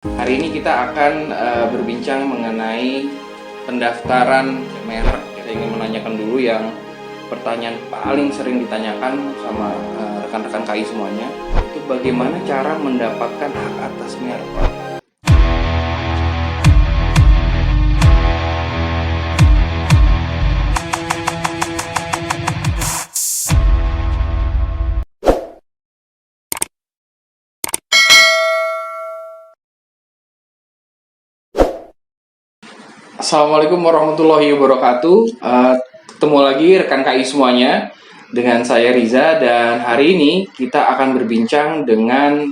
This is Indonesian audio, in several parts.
Hari ini kita akan berbincang mengenai pendaftaran merek. Saya ingin menanyakan dulu yang pertanyaan paling sering ditanyakan sama rekan-rekan KI semuanya, itu bagaimana cara mendapatkan hak atas merek, Pak? Assalamualaikum warahmatullahi wabarakatuh. Ketemu lagi rekan KI semuanya dengan saya Riza, dan hari ini kita akan berbincang dengan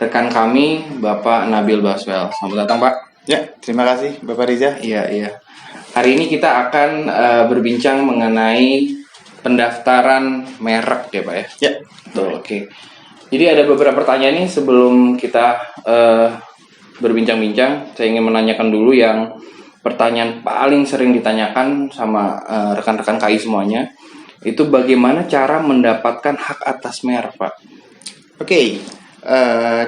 rekan kami Bapak Nabil Baswell. Selamat datang, Pak. Ya, terima kasih Bapak Riza. Iya. Hari ini kita akan berbincang mengenai pendaftaran merek ya, Pak ya. Ya, Betul. Oke. Jadi ada beberapa pertanyaan nih sebelum kita berbincang-bincang. Saya ingin menanyakan dulu yang pertanyaan paling sering ditanyakan sama rekan-rekan KI semuanya, itu bagaimana cara mendapatkan hak atas merek, Pak? Oke.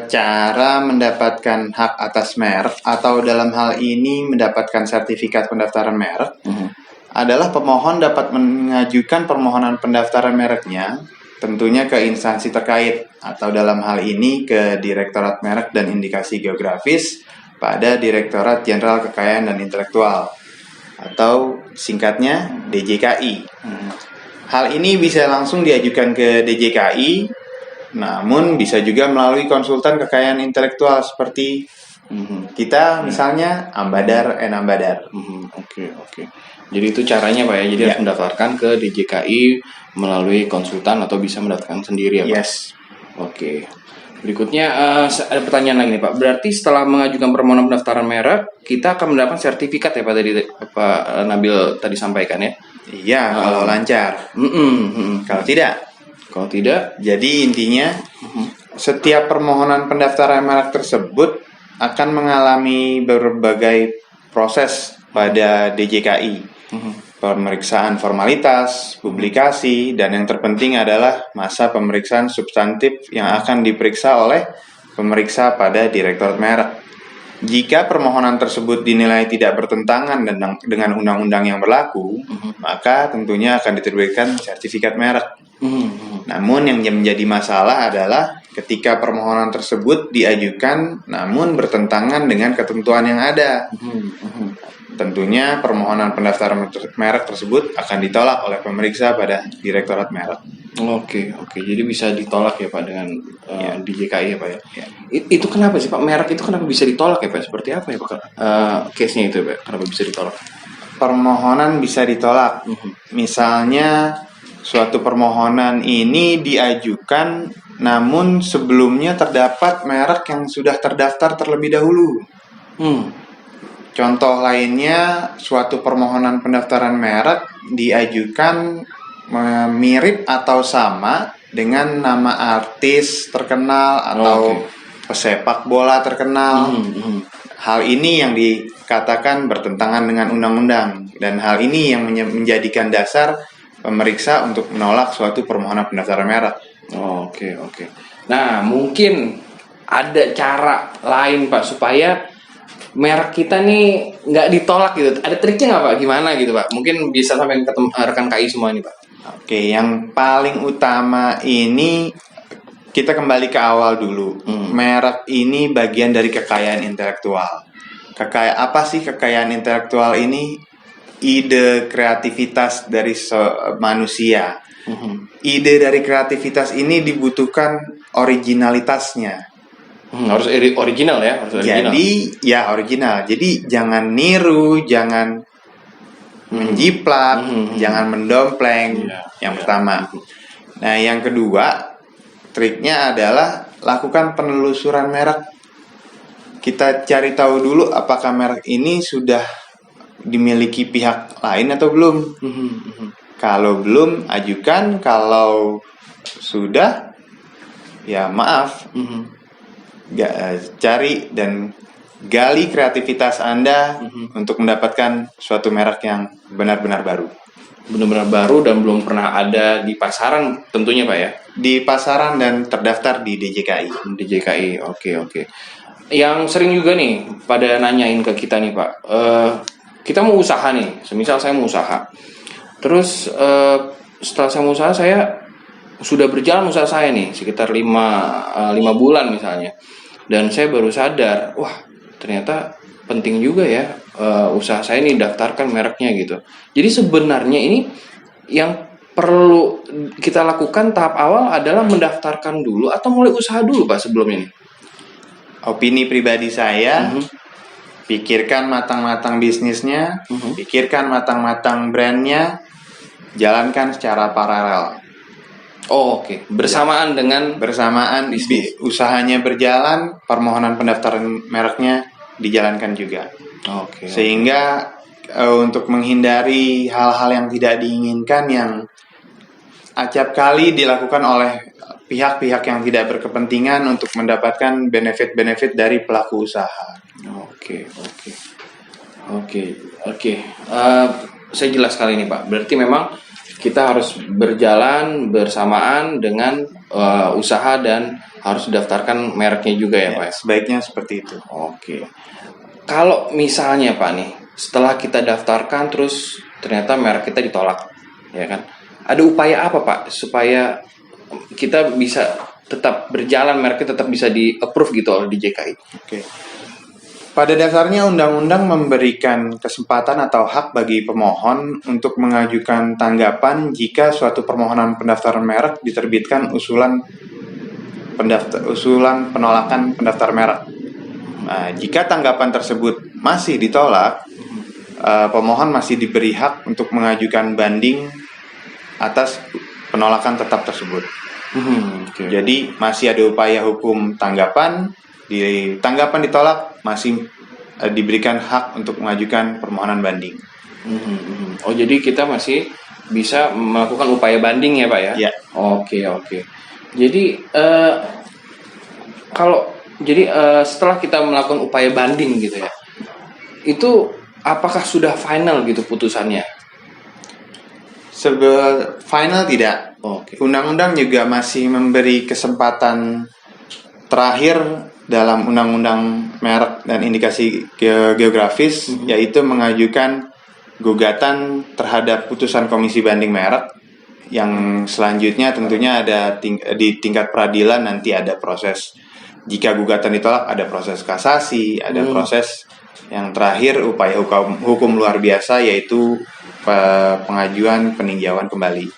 Cara mendapatkan hak atas merek atau dalam hal ini mendapatkan sertifikat pendaftaran merek adalah pemohon dapat mengajukan permohonan pendaftaran mereknya tentunya ke instansi terkait atau dalam hal ini ke Direktorat Merek dan Indikasi Geografis pada Direktorat Jenderal Kekayaan dan Intelektual atau singkatnya DJKI. Hal ini bisa langsung diajukan ke DJKI, namun bisa juga melalui konsultan kekayaan intelektual seperti kita misalnya Ambadar Ambadar. Oke. Jadi itu caranya, Pak ya. Jadi harus mendaftarkan ke DJKI melalui konsultan atau bisa mendaftarkan sendiri ya, Pak? Yes. Oke. Berikutnya ada pertanyaan lagi nih, Pak. Berarti setelah mengajukan permohonan pendaftaran merek, kita akan mendapatkan sertifikat ya, Pak, tadi Pak Nabil tadi sampaikan ya? Iya, kalau lancar. Kalau tidak, jadi intinya setiap permohonan pendaftaran merek tersebut akan mengalami berbagai proses pada DJKI. Pemeriksaan formalitas, publikasi, dan yang terpenting adalah masa pemeriksaan substantif yang akan diperiksa oleh pemeriksa pada Direktorat Merek. Jika permohonan tersebut dinilai tidak bertentangan dengan undang-undang yang berlaku, maka tentunya akan diterbitkan sertifikat merek. Namun yang menjadi masalah adalah ketika permohonan tersebut diajukan namun bertentangan dengan ketentuan yang ada. Tentunya permohonan pendaftaran merek tersebut akan ditolak oleh pemeriksa pada Direktorat Merek. Oke. Jadi bisa ditolak ya, Pak, dengan DJKI ya, Pak ya? Itu kenapa sih, Pak? Merek itu kenapa bisa ditolak ya, Pak? Seperti apa ya, Pak? Case-nya itu, Pak? Kenapa bisa ditolak? Permohonan bisa ditolak. Misalnya suatu permohonan ini diajukan namun sebelumnya terdapat merek yang sudah terdaftar terlebih dahulu. Contoh lainnya, suatu permohonan pendaftaran merek diajukan mirip atau sama dengan nama artis terkenal atau pesepak bola terkenal. Hal ini yang dikatakan bertentangan dengan undang-undang, dan hal ini yang menjadikan dasar pemeriksa untuk menolak suatu permohonan pendaftaran merek. Oke. Nah, mungkin ada cara lain, Pak, supaya merek kita nih nggak ditolak gitu. Ada triknya nggak, Pak? Gimana gitu, Pak? Mungkin bisa sampai ketemu rekan KI semua nih, Pak. Oke, yang paling utama ini kita kembali ke awal dulu. Merek ini bagian dari kekayaan intelektual. Apa sih kekayaan intelektual ini? Ide kreativitas dari manusia. Ide dari kreativitas ini dibutuhkan originalitasnya. Harus original ya, original. Jadi jangan niru, jangan menjiplak, jangan mendompleng. Pertama. Nah, yang kedua, triknya adalah lakukan penelusuran merek. Kita cari tahu dulu apakah merek ini sudah dimiliki pihak lain atau belum. Kalau belum, ajukan. Kalau sudah, ya maaf. Cari dan gali kreativitas Anda untuk mendapatkan suatu merek yang benar-benar baru. Benar-benar baru dan belum pernah ada di pasaran tentunya, Pak ya? Di pasaran dan terdaftar di DJKI. Oke. yang sering juga nih pada nanyain ke kita nih Pak, kita mau usaha nih, semisal saya mau usaha, terus setelah saya mau usaha, saya sudah berjalan usaha saya nih sekitar 5 bulan misalnya, dan saya baru sadar, wah ternyata penting juga ya usaha saya ini daftarkan mereknya gitu. Jadi sebenarnya ini yang perlu kita lakukan tahap awal adalah mendaftarkan dulu atau mulai usaha dulu Pak sebelum ini. Opini pribadi saya, Mhm. pikirkan matang-matang bisnisnya, Mhm. pikirkan matang-matang brandnya, jalankan secara paralel. Oh, oke. Bersamaan dengan Bersamaan bisnis. usahanya berjalan, permohonan pendaftaran mereknya dijalankan juga. Oke. Sehingga untuk menghindari hal-hal yang tidak diinginkan yang acap kali dilakukan oleh pihak-pihak yang tidak berkepentingan untuk mendapatkan benefit-benefit dari pelaku usaha. Oke. Oke. Oke. Oke. Saya jelas kali ini Pak. Berarti memang kita harus berjalan bersamaan dengan usaha dan harus daftarkan mereknya juga ya Pak ya? Sebaiknya seperti itu. Oke. Kalau misalnya Pak nih, setelah kita daftarkan terus ternyata merek kita ditolak, ya kan? Ada upaya apa Pak supaya kita bisa tetap berjalan, mereknya tetap bisa di-approve gitu oleh DJKI? Oke. Pada dasarnya undang-undang memberikan kesempatan atau hak bagi pemohon untuk mengajukan tanggapan jika suatu permohonan pendaftaran merek diterbitkan usulan penolakan pendaftar merek. Nah, jika tanggapan tersebut masih ditolak, pemohon masih diberi hak untuk mengajukan banding atas penolakan tetap tersebut. Okay. Jadi masih ada upaya hukum tanggapan. Di tanggapan ditolak masih diberikan hak untuk mengajukan permohonan banding. Oh, jadi kita masih bisa melakukan upaya banding ya Pak ya? Ya. Oke. Jadi setelah kita melakukan upaya banding gitu ya, itu apakah sudah final gitu putusannya? Final tidak. Oke. Undang-undang juga masih memberi kesempatan terakhir dalam undang-undang merek dan indikasi geografis, yaitu mengajukan gugatan terhadap putusan komisi banding merek, yang selanjutnya tentunya ada di tingkat peradilan. Nanti ada proses, jika gugatan ditolak ada proses kasasi, ada proses yang terakhir upaya hukum luar biasa, yaitu pengajuan peninjauan kembali.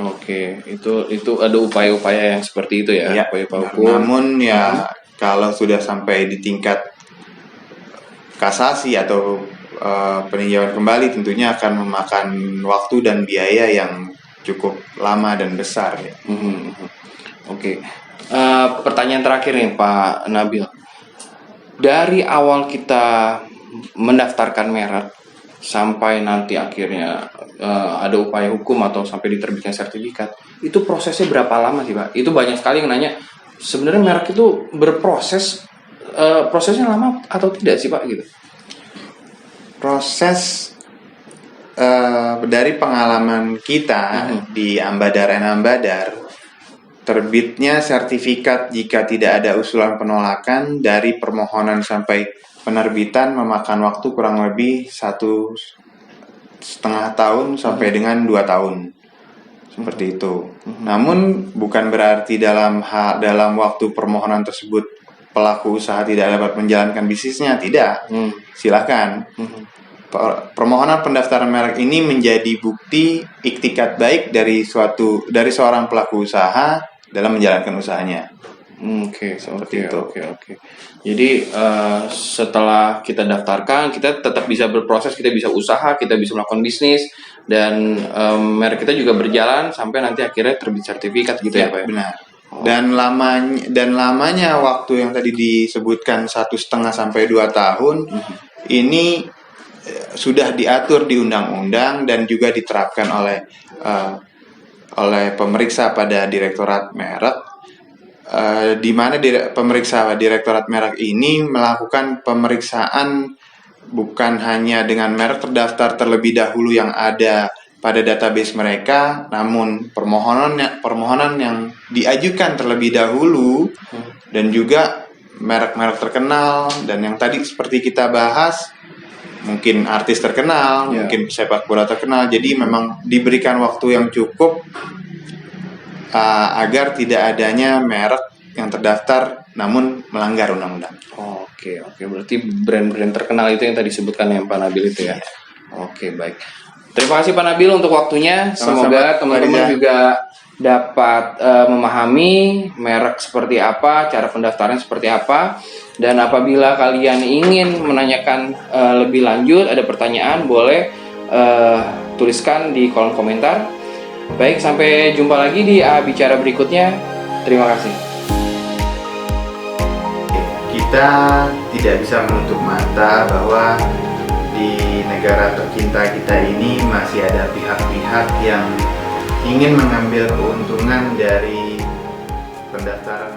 Oke, itu ada upaya-upaya yang seperti itu ya, upaya-upaya hukum. Namun ya kalau sudah sampai di tingkat kasasi atau peninjauan kembali, tentunya akan memakan waktu dan biaya yang cukup lama dan besar ya. Oke. Pertanyaan terakhir nih Pak Nabil. Dari awal kita mendaftarkan merek sampai nanti akhirnya ada upaya hukum atau sampai diterbitkan sertifikat, itu prosesnya berapa lama sih Pak? Itu banyak sekali yang nanya, sebenarnya merek itu berproses, prosesnya lama atau tidak sih Pak gitu? Proses dari pengalaman kita di Ambadar and Ambadar, terbitnya sertifikat jika tidak ada usulan penolakan dari permohonan sampai penerbitan memakan waktu kurang lebih 1,5 tahun sampai dengan 2 tahun, seperti itu. Namun bukan berarti dalam waktu permohonan tersebut pelaku usaha tidak dapat menjalankan bisnisnya, tidak. Silakan. Permohonan pendaftaran merek ini menjadi bukti iktikat baik dari seorang pelaku usaha dalam menjalankan usahanya. Oke. Jadi setelah kita daftarkan, kita tetap bisa berproses, kita bisa usaha, kita bisa melakukan bisnis, dan merek kita juga berjalan sampai nanti akhirnya terbit sertifikat gitu ya Pak? Benar. Dan lamanya waktu yang tadi disebutkan 1,5 sampai 2 tahun ini sudah diatur di undang-undang dan juga diterapkan oleh pemeriksa pada Direktorat Merek, di mana pemeriksa Direktorat Merek ini melakukan pemeriksaan bukan hanya dengan merek terdaftar terlebih dahulu yang ada pada database mereka, namun permohonan yang diajukan terlebih dahulu dan juga merek-merek terkenal, dan yang tadi seperti kita bahas, mungkin artis terkenal, Ya. mungkin sepak bola terkenal. Jadi memang diberikan waktu yang cukup agar tidak adanya merek yang terdaftar namun melanggar undang-undang. Oke, berarti brand-brand terkenal itu yang tadi disebutkan yang Pak Nabil itu ya. Iya. Oke, baik. Terima kasih Pak Nabil untuk waktunya. Sama-sama, Semoga Pak teman-teman Riza. juga dapat memahami merek seperti apa, cara pendaftaran seperti apa. Dan apabila kalian ingin menanyakan lebih lanjut, ada pertanyaan, boleh tuliskan di kolom komentar. Baik, sampai jumpa lagi di bicara berikutnya. Terima kasih. Kita tidak bisa menutup mata bahwa di negara tercinta kita ini masih ada pihak-pihak yang ingin mengambil keuntungan dari pendaftaran